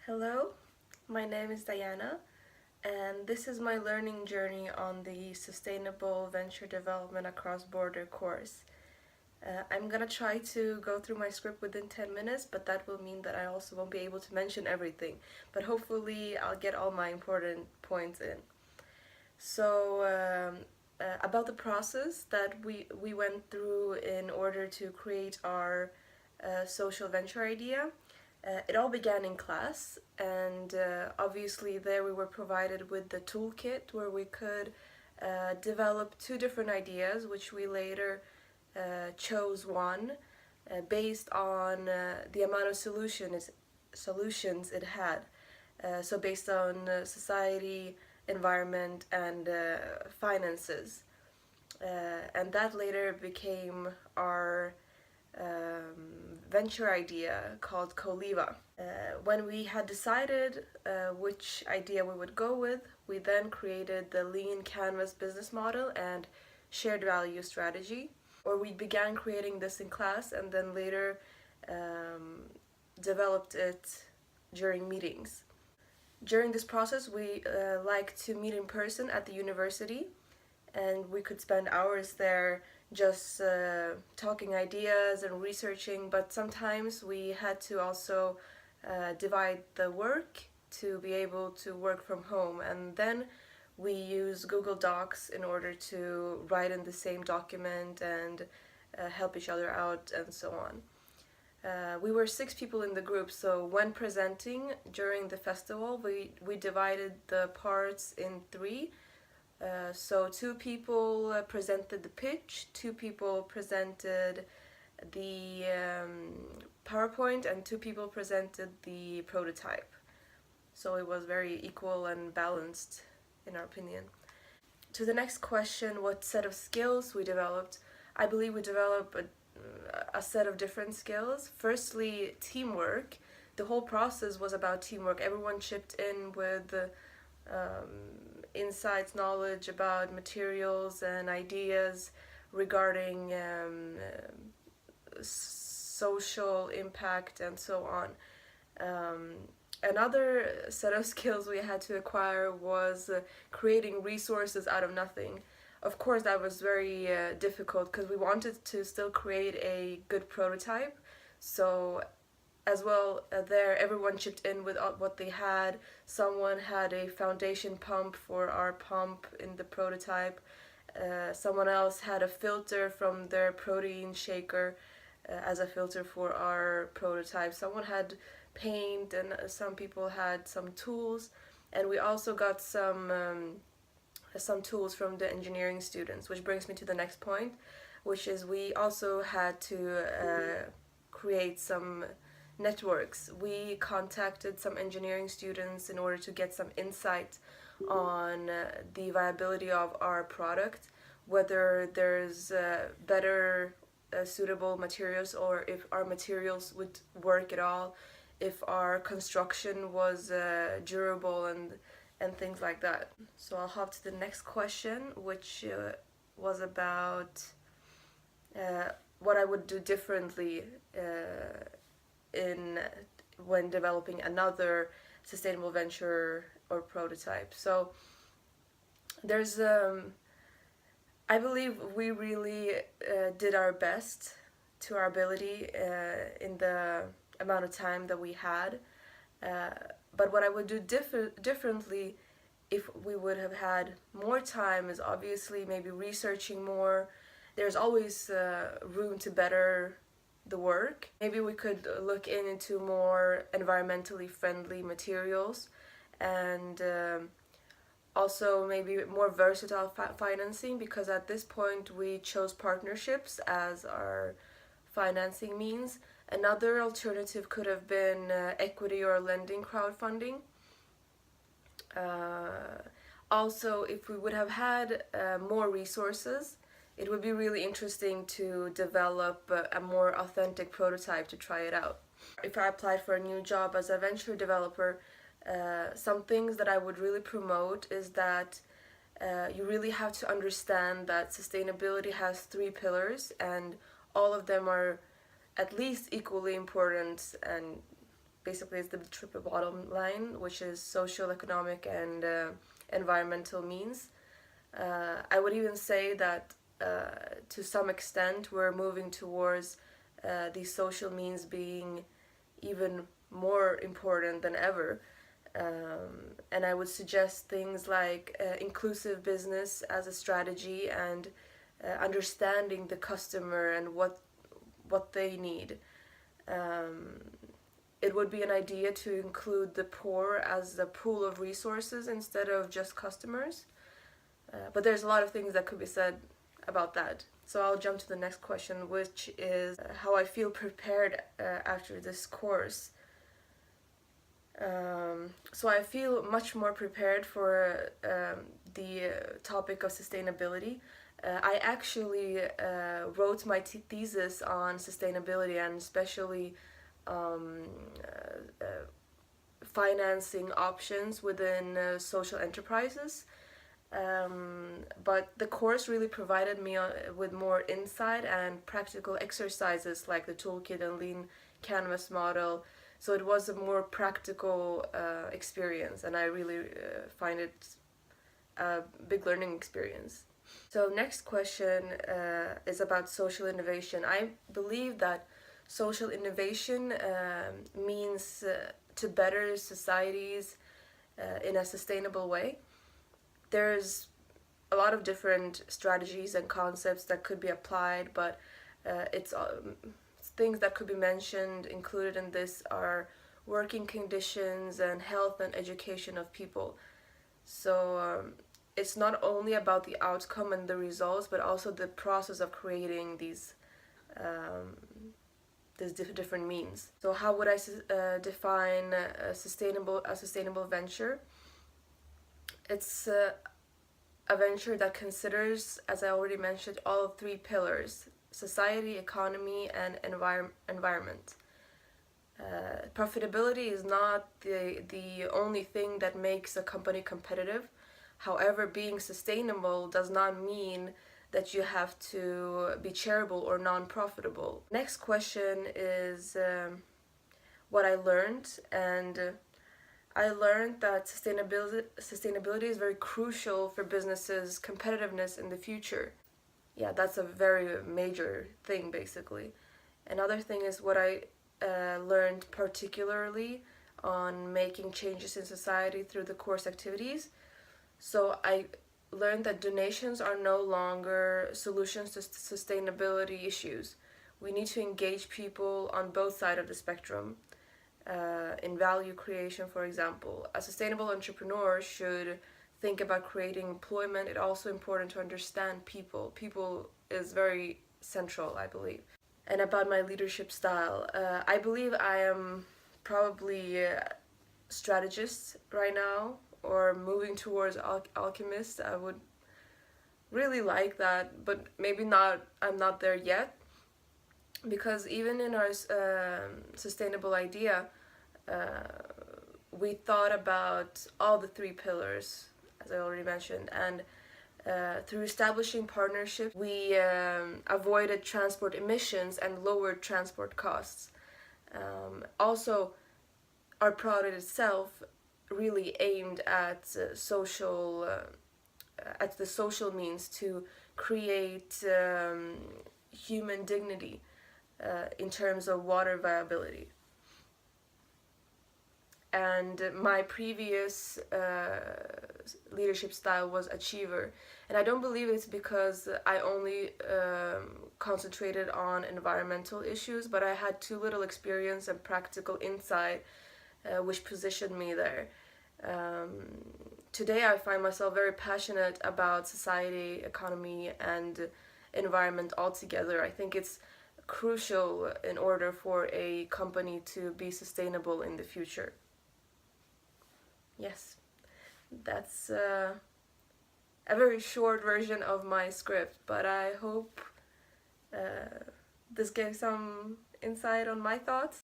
Hello, my name is Diana, and this is my learning journey on the Sustainable Venture Development Across Border course. I'm gonna try to go through my script within 10 minutes, but that will mean that I also won't be able to mention everything. But hopefully, I'll get all my important points in. About the process that we went through in order to create our social venture idea. It all began in class, and obviously, there we were provided with the toolkit where we could develop two different ideas, which we later chose one based on the amount of solutions it had. So, based on society, environment, and finances. And that later became our venture idea called Coliva. When we had decided which idea we would go with, we then created the lean canvas business model and shared value strategy, or we began creating this in class and then later developed it during meetings. During this process, we like to meet in person at the university, and we could spend hours there just talking ideas and researching, but sometimes we had to also divide the work to be able to work from home, and then we use Google Docs in order to write in the same document and help each other out and so on. We were 6 people in the group, so when presenting during the festival, we divided the parts in three. So 2 people presented the pitch, 2 people presented the PowerPoint, and 2 people presented the prototype. So it was very equal and balanced, in our opinion. To the next question, what set of skills we developed? I believe we developed a set of different skills. Firstly, teamwork. The whole process was about teamwork. Everyone chipped in with insights, knowledge about materials and ideas regarding social impact and so on. Another set of skills we had to acquire was creating resources out of nothing. Of course, that was very difficult because we wanted to still create a good prototype. So, as well, there everyone chipped in with what they had. Someone had a foundation pump for our pump in the prototype. Someone else had a filter from their protein shaker as a filter for our prototype. Someone had paint, and some people had some tools. And we also got some tools from the engineering students, which brings me to the next point, which is we also had to create some networks. We contacted some engineering students in order to get some insight on the viability of our product, whether there's better suitable materials, or if our materials would work at all, if our construction was durable, and things like that. So I'll hop to the next question, which was about what I would do differently in when developing another sustainable venture or prototype. So there's I believe we really did our best to our ability in the amount of time that we had. But what I would do differently if we would have had more time is obviously maybe researching more. There's always room to better the work. Maybe we could look into more environmentally friendly materials, and also maybe more versatile financing, because at this point we chose partnerships as our financing means. Another alternative could have been equity or lending crowdfunding. Also, if we would have had more resources, it would be really interesting to develop a more authentic prototype to try it out. If I applied for a new job as a venture developer, some things that I would really promote is that you really have to understand that sustainability has 3 pillars, and all of them are at least equally important and basically is the triple bottom line, which is social, economic, and environmental means. I would even say that to some extent we're moving towards these social means being even more important than ever. And I would suggest things like inclusive business as a strategy, and understanding the customer and what they need. It would be an idea to include the poor as a pool of resources instead of just customers. But there's a lot of things that could be said about that. So I'll jump to the next question, which is how I feel prepared after this course. So I feel much more prepared for the topic of sustainability. I actually wrote my thesis on sustainability, and especially financing options within social enterprises. But the course really provided me with more insight and practical exercises like the toolkit and lean canvas model. So it was a more practical experience, and I really find it a big learning experience. So next question is about social innovation. I believe that social innovation means to better societies in a sustainable way. There's a lot of different strategies and concepts that could be applied, but it's things that could be mentioned included in this are working conditions and health and education of people. So it's not only about the outcome and the results, but also the process of creating these different means. So how would I define a sustainable venture? It's a venture that considers, as I already mentioned, all three pillars: society, economy, and environment. Profitability is not the only thing that makes a company competitive. However, being sustainable does not mean that you have to be charitable or non-profitable. Next question is what I learned, and I learned that sustainability is very crucial for businesses' competitiveness in the future. Yeah, that's a very major thing, basically. Another thing is what I learned particularly on making changes in society through the course activities. So I learned that donations are no longer solutions to sustainability issues. We need to engage people on both sides of the spectrum. In value creation, for example, a sustainable entrepreneur should think about creating employment. It's also important to understand people. People is very central, I believe. And about my leadership style, I believe I am probably a strategist right now, or moving towards alchemist. I would really like that, but maybe not. I'm not there yet, because even in our sustainable idea, we thought about all the three pillars, as I already mentioned, and through establishing partnerships, we avoided transport emissions and lowered transport costs. Also, our product itself really aimed at at the social means to create human dignity in terms of water viability. And my previous leadership style was achiever, and I don't believe it's because I only concentrated on environmental issues, but I had too little experience and practical insight which positioned me there. Today I find myself very passionate about society, economy, and environment altogether. I think it's crucial in order for a company to be sustainable in the future. Yes, that's a very short version of my script, but I hope this gave some insight on my thoughts.